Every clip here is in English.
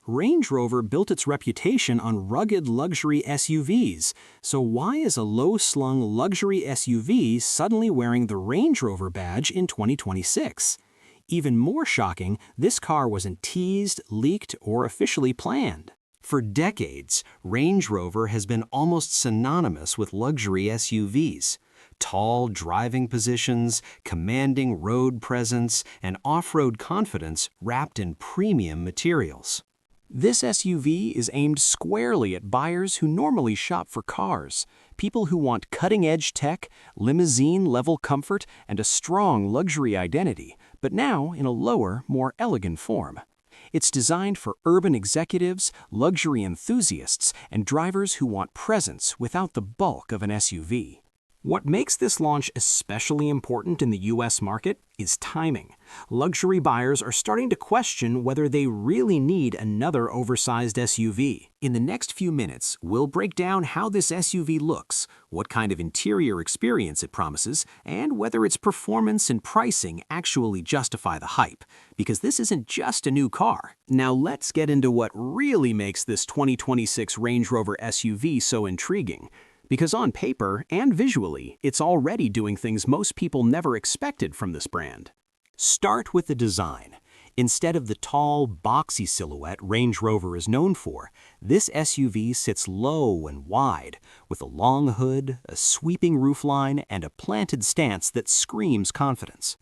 Range Rover built its reputation on rugged luxury SUVs, so why is a low-slung luxury SUV suddenly wearing the Range Rover badge in 2026? Even more shocking, this car wasn't teased, leaked, or officially planned. For decades, Range Rover has been almost synonymous with luxury SUVs. Tall driving positions, commanding road presence, and off-road confidence wrapped in premium materials. This SUV is aimed squarely at buyers who normally shop for cars, people who want cutting-edge tech, limousine-level comfort, and a strong luxury identity, but now in a lower, more elegant form. It's designed for urban executives, luxury enthusiasts, and drivers who want presence without the bulk of an SUV. What makes this launch especially important in the US market is timing. Luxury buyers are starting to question whether they really need another oversized SUV. In the next few minutes, we'll break down how this SUV looks, what kind of interior experience it promises, and whether its performance and pricing actually justify the hype. Because this isn't just a new car. Now let's get into what really makes this 2026 Range Rover SUV so intriguing. Because on paper and visually, it's already doing things most people never expected from this brand. Start with the design. Instead of the tall, boxy silhouette Range Rover is known for, this SUV sits low and wide, with a long hood, a sweeping roofline, and a planted stance that screams confidence.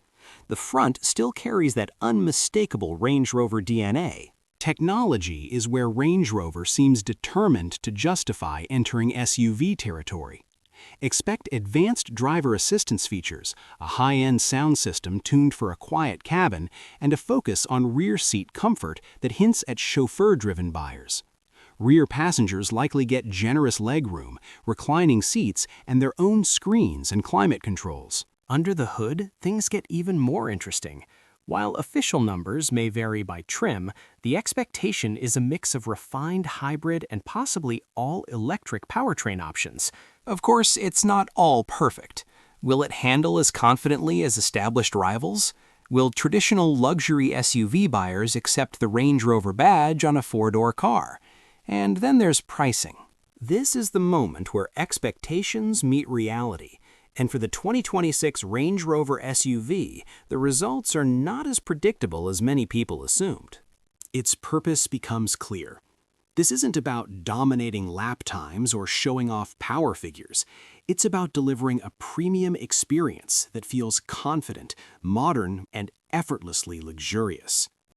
The front still carries that unmistakable Range Rover DNA. Technology is where Range Rover seems determined to justify entering SUV territory. Expect advanced driver assistance features, a high-end sound system tuned for a quiet cabin, and a focus on rear seat comfort that hints at chauffeur-driven buyers. Rear passengers likely get generous legroom, reclining seats, and their own screens and climate controls. Under the hood, things get even more interesting. While official numbers may vary by trim, the expectation is a mix of refined hybrid and possibly all-electric powertrain options. Of course, it's not all perfect. Will it handle as confidently as established rivals? Will traditional luxury SUV buyers accept the Range Rover badge on a four-door car? And then there's pricing. This is the moment where expectations meet reality. And for the 2026 Range Rover SUV, the results are not as predictable as many people assumed. Its purpose becomes clear. This isn't about dominating lap times or showing off power figures. It's about delivering a premium experience that feels confident, modern, and effortlessly luxurious.